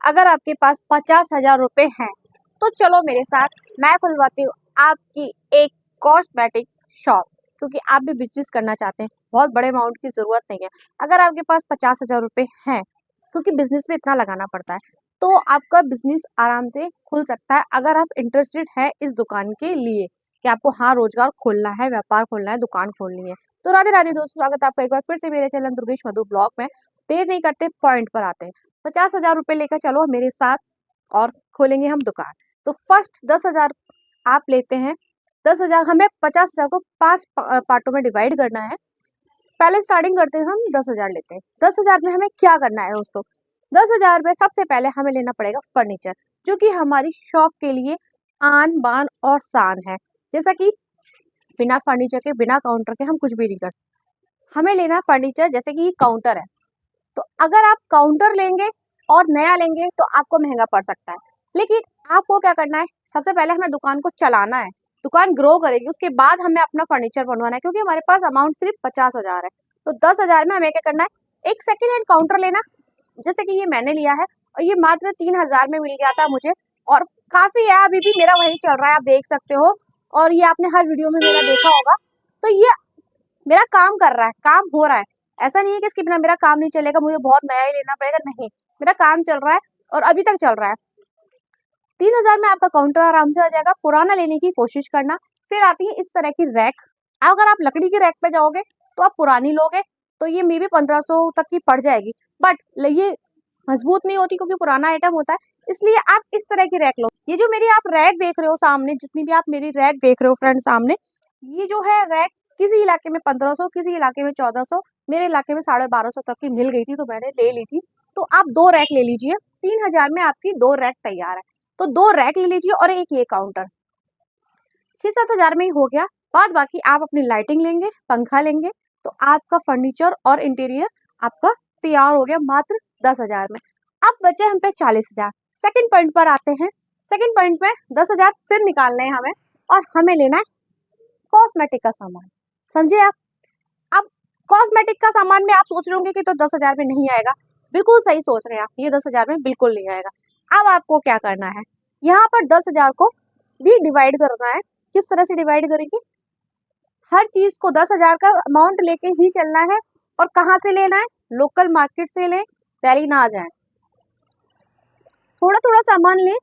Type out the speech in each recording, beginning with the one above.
अगर आपके पास 50,000 रुपये हैं तो चलो मेरे साथ, मैं खुलवाती हूँ आपकी एक कॉस्मेटिक शॉप, क्योंकि आप भी बिजनेस करना चाहते हैं, बहुत बड़े अमाउंट की ज़रूरत नहीं है। अगर आपके पास 50,000 रुपये हैं, क्योंकि बिजनेस में इतना लगाना पड़ता है, तो आपका बिजनेस आराम से खुल सकता है। अगर आप इंटरेस्टेड हैं इस दुकान के लिए कि आपको हाँ रोजगार खोलना है, व्यापार खोलना है, दुकान खोलनी है, तो राधे राधे दोस्तों, स्वागत है आपका एक बार फिर से मेरे चैनल दुर्गेश मधु ब्लॉग में। देर नहीं करते, पॉइंट पर आते हैं। 50,000 रुपये लेकर चलो मेरे साथ और खोलेंगे हम दुकान। तो फर्स्ट 10,000 आप लेते हैं। 10,000 हमें 50,000 को 5 पार्टों में डिवाइड करना है। पहले स्टार्टिंग करते हैं, हम 10,000 लेते हैं। 10,000 में हमें क्या करना है दोस्तों? 10,000 में सबसे पहले हमें लेना पड़ेगा फर्नीचर, जो कि हमारी शॉप के लिए आन बान और शान है। जैसा कि बिना फर्नीचर के, बिना काउंटर के हम कुछ भी नहीं कर सकते। हमें लेना फर्नीचर, जैसे कि काउंटर है, तो अगर आप काउंटर लेंगे और नया लेंगे तो आपको महंगा पड़ सकता है। लेकिन आपको क्या करना है, सबसे पहले हमें दुकान को चलाना है, दुकान ग्रो करेगी, उसके बाद हमें अपना फर्नीचर बनवाना है। क्योंकि हमारे पास अमाउंट सिर्फ 50,000 है, तो 10,000 में हमें क्या करना है, एक सेकेंड हैंड काउंटर लेना, जैसे कि ये मैंने लिया है और ये मात्र 3,000 में मिल गया था मुझे, और काफी है, अभी भी मेरा वही चल रहा है, आप देख सकते हो, और ये आपने हर वीडियो में मेरा देखा होगा। तो ये मेरा काम कर रहा है, काम हो रहा है। ऐसा नहीं है कि इसके बिना मेरा काम नहीं चलेगा, मुझे बहुत नया ही लेना पड़ेगा, नहीं, मेरा काम चल रहा है और अभी तक चल रहा है। 3,000 में आपका काउंटर आराम से आ जाएगा। पुराना लेने की कोशिश करना। फिर आती है इस तरह की रैक। अगर आप लकड़ी की रैक पे जाओगे तो आप पुरानी लोगे तो ये मे बी 1500 तक की पड़ जाएगी, बट ये मजबूत नहीं होती क्योंकि पुराना आइटम होता है, इसलिए आप इस तरह की रैक लो। ये जो मेरी आप रैक देख रहे हो सामने, जितनी भी आप मेरी रैक देख रहे हो फ्रेंड सामने, ये जो है रैक किसी इलाके में 1500, किसी इलाके में 1400, मेरे इलाके में 1250 तक की मिल गई थी, तो मैंने ले ली थी। तो आप 2 रैक ले लीजिए। 3,000 में आपकी 2 रैक तैयार है। तो 2 रैक ले लीजिए और एक ये काउंटर, 6-7 हजार में ही हो गया। बाद बाकी आप अपनी लाइटिंग लेंगे, पंखा लेंगे, तो आपका फर्नीचर और इंटीरियर आपका तैयार हो गया मात्र 10,000 में। अब बचे हम पे 40,000। सेकंड पॉइंट पर आते हैं। सेकंड पॉइंट में 10,000 फिर निकालने हैं हमें, और हमें लेना है कॉस्मेटिक का सामान। समझे आप? अब कॉस्मेटिक का सामान में आप सोच रहे होंगे कि तो 10,000 में नहीं आएगा। बिल्कुल सही सोच रहे हैं आप, ये 10,000 में बिल्कुल नहीं आएगा। अब आपको क्या करना है, यहाँ पर 10,000 को भी डिवाइड करना है। किस तरह से डिवाइड करेंगे? हर चीज को 10,000 का अमाउंट लेके ही चलना है। और कहाँ से लेना है? लोकल मार्केट से लें, पहले ना आ जाए, थोड़ा थोड़ा सामान लें।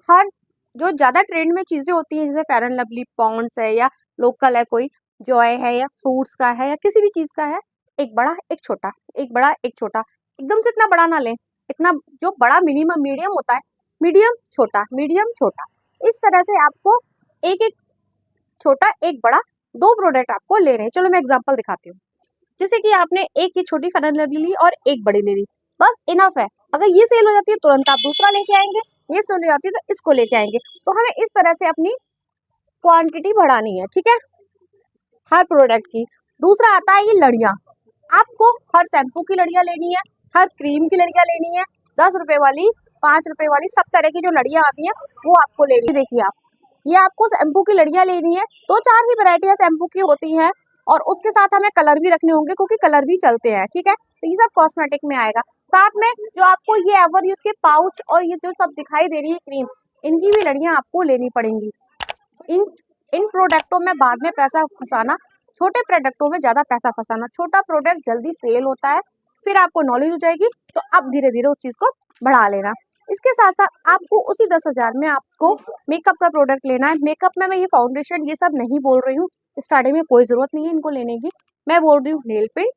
हर जो ज्यादा ट्रेंड में चीजें होती हैं, जैसे फेयर एंड लवली, पॉन्ड्स है, या लोकल है, कोई जॉय है, या फ्रूट्स का है, या किसी भी चीज का है, एक बड़ा एक छोटा, एक बड़ा एक छोटा। एकदम से इतना बड़ा ना लें, इतना जो बड़ा मिनिमम मीडियम होता है, मीडियम छोटा, मीडियम छोटा, इस तरह से आपको एक एक छोटा एक बड़ा 2 प्रोडक्ट आपको ले रहे हैं। चलो मैं एग्जांपल दिखाती हूँ। जैसे कि आपने एक ये छोटी फेयर एंड लवली ली और एक बड़ी ले ली, बस इनफ है। अगर ये सेल हो जाती है तुरंत आप दूसरा लेके आएंगे, ये सेल हो जाती है तो इसको लेके आएंगे। तो हमें इस तरह से अपनी क्वांटिटी बढ़ानी है, ठीक है, हर प्रोडक्ट की। दूसरा आता है ये लड़ियाँ। आपको हर शैम्पू की लड़ियाँ लेनी है, हर क्रीम की लड़ियाँ लेनी है, 10 रुपए वाली, 5 रुपए वाली, सब तरह की जो लड़ियाँ आती हैं वो आपको लेनी है। देखिए आप, ये आपको शैम्पू की लड़ियाँ लेनी है। 2-4 ही वैरायटियाँ शैम्पू की होती हैं, और उसके साथ हमें कलर भी रखने होंगे क्योंकि कलर भी चलते हैं, ठीक है। तो ये सब कॉस्मेटिक में आएगा। साथ में जो आपको ये एवर यूथ के पाउच और ये जो सब दिखाई दे रही है क्रीम, इनकी भी लड़ियाँ आपको लेनी पड़ेंगी। इन इन प्रोडक्टों में बाद में पैसा फंसाना, छोटे प्रोडक्टों में ज्यादा पैसा फंसाना। छोटा प्रोडक्ट जल्दी सेल होता है, फिर आपको नॉलेज हो जाएगी तो अब धीरे धीरे उस चीज को बढ़ा लेना। इसके साथ साथ आपको उसी 10,000 में आपको मेकअप का प्रोडक्ट लेना है। मेकअप में मैं ये फाउंडेशन ये सब नहीं बोल रही हूँ, स्टार्टिंग में कोई जरूरत नहीं है इनको लेने की। मैं बोल रही हूँ नेल पेंट,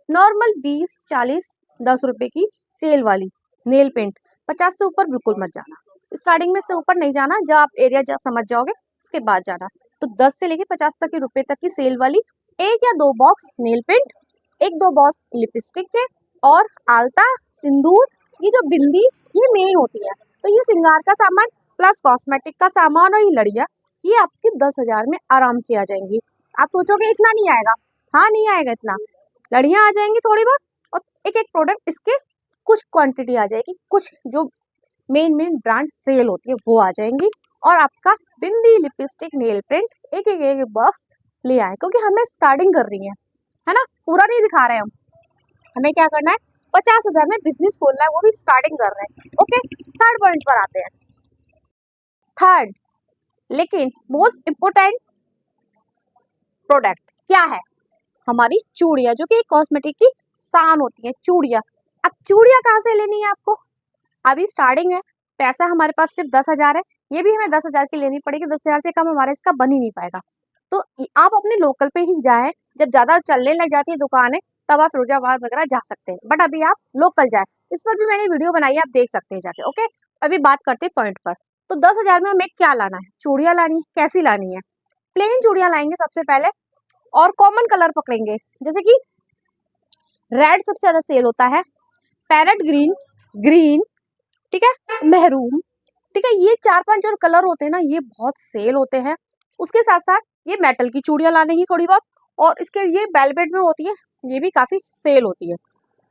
नॉर्मल 20, 40, 10 रुपए की सेल वाली नेल पेंट। 50 से ऊपर बिल्कुल मत जाना, स्टार्टिंग में से ऊपर नहीं जाना, जब आप एरिया समझ जाओगे उसके बाद जाना। तो 10 से लेके 50 तक के रुपए तक की सेल वाली, 1 या 2 box nail paint, 1-2 box lipstick के, और आलता, सिंदूर, ये जो बिंदी, ये मेन होती है। तो ये श्रृंगार का सामान प्लस कॉस्मेटिक का सामान और ये लड़ियाँ, ये आपकी 10,000 में आराम से आ जाएंगी। आप सोचोगे इतना नहीं आएगा, हाँ नहीं आएगा इतना। लड़ियाँ आ जाएंगी थोड़ी बहुत, और एक एक प्रोडक्ट इसके कुछ क्वांटिटी आ जाएगी, कुछ जो मेन मेन ब्रांड सेल होती है वो आ जाएंगी। और आपका बिंदी, लिपस्टिक, नेल पेंट एक बॉक्स ले आए, क्योंकि हमें स्टार्टिंग कर रही है ना, पूरा नहीं दिखा रहे हम। हमें क्या करना है, 50,000 में बिजनेस खोलना है, वो भी स्टार्टिंग कर रहे हैं। ओके, थर्ड पॉइंट पर आते हैं। थर्ड लेकिन मोस्ट इम्पोर्टेंट प्रोडक्ट क्या है? हमारी चूड़ियां, जो कि एक कॉस्मेटिक की शान होती है, चूड़ियां। अब चूड़ियां कहाँ से लेनी है आपको? अभी स्टार्टिंग है, पैसा हमारे पास सिर्फ 10,000 है, ये भी हमें 10,000 की लेनी पड़ेगी। 10,000 से कम हमारे इसका बन ही नहीं पाएगा। तो आप अपने लोकल पे ही जाएं, जब ज्यादा चलने लग जाती है दुकानें तब आप फिरोजाबाद वगैरह जा सकते हैं, बट अभी आप लोकल जाए। इस पर भी मैंने वीडियो बनाई है, आप देख सकते हैं जाके। ओके, अभी बात करते हैं पॉइंट पर। तो 10,000 में हमें क्या लाना है? चूड़ियां लानी है। कैसी लानी है? प्लेन चूड़ियां लाएंगे सबसे पहले, और कॉमन कलर पकड़ेंगे, जैसे कि रेड सबसे ज्यादा सेल होता है, पैरेट ग्रीन, ग्रीन, ठीक है, मेहरून, ठीक है, ये 4-5 जो कलर होते हैं ना, ये बहुत सेल होते हैं। उसके साथ साथ ये मेटल की चूड़ियां लाने की थोड़ी बहुत, और इसके ये वेलवेट में होती है, ये भी काफी सेल होती है।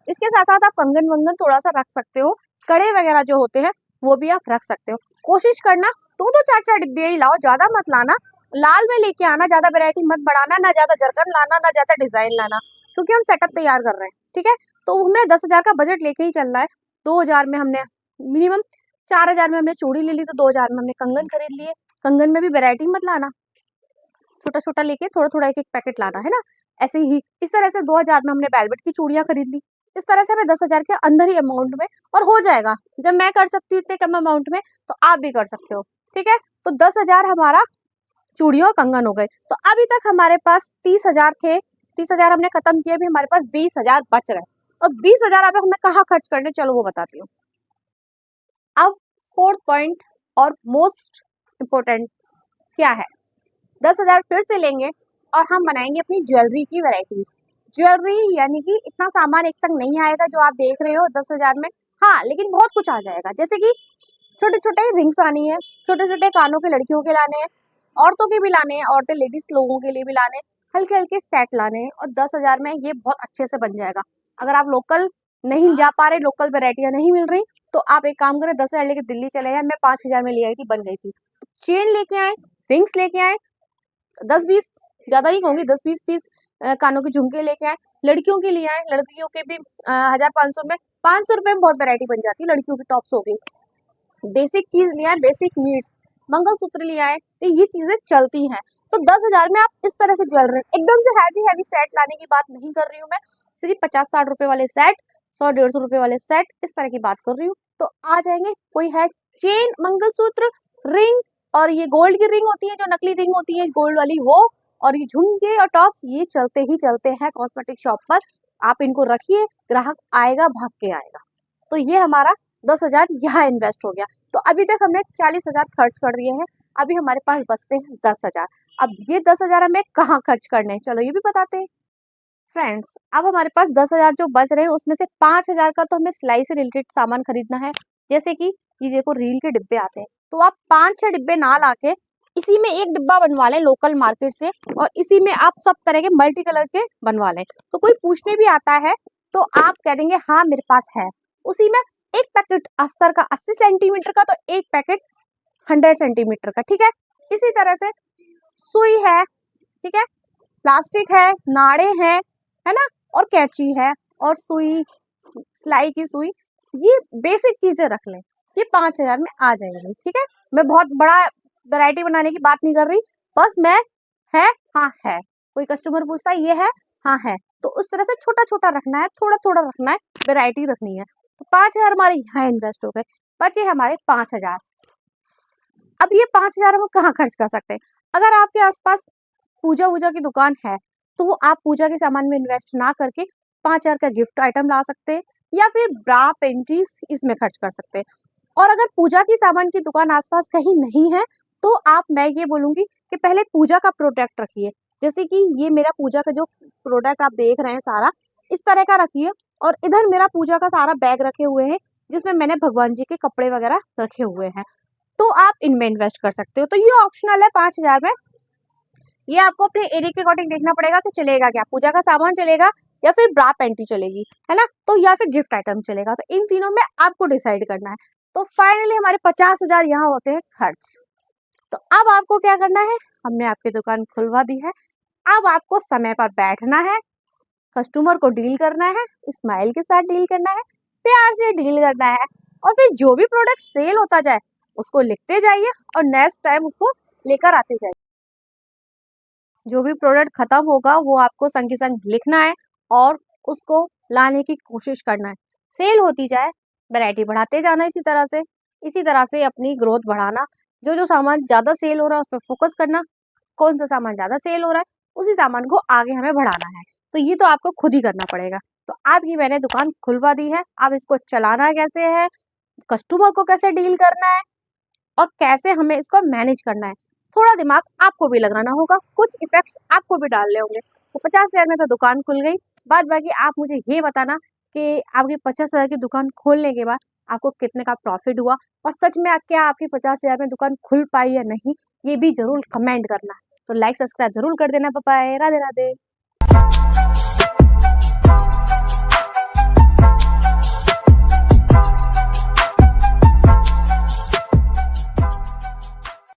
इसके साथ साथ आप कंगन वंगन थोड़ा सा रख सकते हो, कड़े वगैरह जो होते हैं वो भी आप रख सकते हो। कोशिश करना 2-2 4-4 डिब्बे ही लाओ, ज्यादा मत लाना। लाल में लेके आना, ज्यादा वैरायटी मत बढ़ाना, ना ज्यादा जरकन लाना, ना ज्यादा डिजाइन लाना, क्योंकि हम सेटअप तैयार कर रहे हैं। ठीक है, तो हमें 10,000 का बजट लेके ही चलना है। 2,000 में हमने मिनिमम, 4,000 में हमने चूड़ी ले ली, तो 2,000 में हमने कंगन खरीद लिए। कंगन में भी वैरायटी मत लाना, छोटा छोटा लेके थोड़ा थोड़ा एक एक पैकेट लाना है ना। ऐसे ही इस तरह से 2,000 में हमने वेलवेट की चूड़ियां खरीद ली। इस तरह से हमें 10,000 के अंदर ही अमाउंट में और हो जाएगा। जब मैं कर सकती हूँ इतने कम अमाउंट में, तो आप भी कर सकते हो। ठीक है, तो 10,000 हमारा चूड़ी और कंगन हो गए। तो अभी तक हमारे पास 30,000 थे, 30,000 हमने खत्म किए, अभी हमारे पास 20,000 बच रहे। और 20,000 अब हमें कहाँ खर्च करने, चलो वो बताती हूँ। अब फोर्थ पॉइंट और मोस्ट इम्पोर्टेंट क्या है? 10,000 फिर से लेंगे और हम बनाएंगे अपनी ज्वेलरी की वैरायटीज। ज्वेलरी यानी कि इतना सामान एक संग नहीं आएगा जो आप देख रहे हो 10,000 में, हाँ, लेकिन बहुत कुछ आ जाएगा। जैसे कि छोटे छोटे रिंग्स आनी है, छोटे छोटे कानों के लड़कियों के लाने हैं, औरतों के भी लाने हैं, औरतें लेडीज लोगों के लिए भी लाने हैं, हल्के हल्के सेट लाने हैं, और 10,000 में ये बहुत अच्छे से बन जाएगा। अगर आप लोकल नहीं जा पा रहे, लोकल वेरायटियां नहीं मिल रही, तो आप एक काम करें, 10,000 लेके दिल्ली चले जाए। मैं 5,000 में ले आई थी, बन गई थी। चेन लेके आए, रिंग्स लेके आए, 10-20, ज्यादा नहीं कहूंगी, 10-20 पीस कानों के झुमके लेके आए। लड़कियों के लिए आए, लड़कियों के भी 1,500 में, 500 रुपए में बहुत वैरायटी बन जाती है। लड़कियों की टॉप्स हो गई, बेसिक चीज ले आए, बेसिक नीड्स, मंगलसूत्र ले आए, तो ये चीजें चलती हैं। तो 10,000 में आप इस तरह से ज्वेलरी, एकदम से हैवी हैवी सेट लाने की बात नहीं कर रही हूँ मैं, सिर्फ 50-60 रुपए वाले सेट, 100-150 रुपए वाले सेट, इस तरह की बात कर रही हूँ। तो आ जाएंगे, कोई है चेन, मंगलसूत्र, रिंग, और ये गोल्ड की रिंग होती है, जो नकली रिंग होती है गोल्ड वाली, वो, और ये झुमके और टॉप्स, ये चलते ही चलते हैं कॉस्मेटिक शॉप पर। आप इनको रखिए, ग्राहक आएगा, भाग के आएगा। तो ये हमारा 10,000 यहाँ इन्वेस्ट हो गया। तो अभी तक हमने 40,000 खर्च कर दिए हैं, अभी हमारे पास बचते हैं 10,000। अब ये 10,000 हमें कहाँ खर्च करने हैं, चलो ये भी बताते हैं। फ्रेंड्स, अब हमारे पास 10,000 जो बच रहे हैं, उसमें से 5,000 का तो हमें सिलाई से रिलेटेड सामान खरीदना है। जैसे कि ये देखो, रील के डिब्बे आते हैं, तो आप 5-6 डिब्बे ना लाके इसी में एक डिब्बा बनवा लें लोकल मार्केट से, और इसी में आप सब तरह के मल्टी कलर के बनवा लें। तो कोई पूछने भी आता है तो आप कह देंगे हाँ मेरे पास है। उसी में एक पैकेट अस्तर का 80 सेंटीमीटर का, तो एक पैकेट 100 सेंटीमीटर का, ठीक है। इसी तरह से सुई है, ठीक है, प्लास्टिक है, नाड़े हैं, है ना, और कैंची है, और सुई, सिलाई की सुई, ये बेसिक चीजें रख लें, ये 5,000 में आ जाएंगी। ठीक है, मैं बहुत बड़ा वैरायटी बनाने की बात नहीं कर रही, बस मैं, है, हाँ है, कोई कस्टमर पूछता है ये है, हाँ है, तो उस तरह से छोटा छोटा रखना है, थोड़ा थोड़ा रखना है, वैरायटी रखनी है। तो 5,000 हमारे यहाँ इन्वेस्ट हो गए, बचे हमारे 5,000। अब ये 5,000 हम कहाँ खर्च कर सकते हैं? अगर आपके आसपास पूजा वूजा की दुकान है, तो वो आप पूजा के सामान में इन्वेस्ट ना करके 5,000 का गिफ्ट आइटम ला सकते हैं, या फिर ब्रा पेंटीज इसमें खर्च कर सकते हैं। और अगर पूजा की सामान की दुकान आसपास कहीं नहीं है, तो आप, मैं ये बोलूंगी कि पहले पूजा का प्रोडक्ट रखिए। जैसे कि ये मेरा पूजा का जो प्रोडक्ट आप देख रहे हैं सारा, इस तरह का रखिए, और इधर मेरा पूजा का सारा बैग रखे हुए हैं, जिसमें मैंने भगवान जी के कपड़े वगैरह रखे हुए हैं। तो आप इनमें इन्वेस्ट कर सकते हो। तो ये ऑप्शनल है 5,000 में। ये आपको अपने एरिया के अकॉर्डिंग देखना पड़ेगा कि चलेगा क्या, पूजा का सामान चलेगा, या फिर ब्रा पैंटी चलेगी, है ना, तो या फिर गिफ्ट आइटम चलेगा। तो इन तीनों में आपको डिसाइड करना है। तो फाइनली हमारे 50,000 यहाँ होते हैं खर्च। तो अब आपको क्या करना है, हमने आपकी दुकान खुलवा दी है, अब आपको समय पर बैठना है, कस्टमर को डील करना है, स्माइल के साथ डील करना है, प्यार से डील करना है, और फिर जो भी प्रोडक्ट सेल होता जाए उसको लिखते जाइए और नेक्स्ट टाइम उसको लेकर आते जाइए। जो भी प्रोडक्ट खत्म होगा वो आपको संग के संग लिखना है और उसको लाने की कोशिश करना है। सेल होती जाए, वैरायटी बढ़ाते जाना, इसी तरह से अपनी ग्रोथ बढ़ाना। जो जो सामान ज़्यादा सेल हो रहा है उस पर फोकस करना, कौन सा सामान ज़्यादा सेल हो रहा है उसी सामान को आगे हमें बढ़ाना है। तो ये तो आपको खुद ही करना पड़ेगा। तो आपकी मैंने दुकान खुलवा दी है, अब इसको चलाना कैसे है, कस्टमर को कैसे डील करना है और कैसे हमें इसको मैनेज करना है, थोड़ा दिमाग आपको भी लगाना होगा, कुछ इफेक्ट्स आपको भी डालने होंगे। तो 50,000 में तो दुकान खुल गई। बाद बाकी आप मुझे ये बताना कि आपकी 50,000 की दुकान खोलने के बाद आपको कितने का प्रॉफिट हुआ, और सच में क्या आपकी 50,000 में दुकान खुल पाई या नहीं, ये भी जरूर कमेंट करना। तो लाइक सब्सक्राइब जरूर कर देना। Bye bye, Radhe Radhe.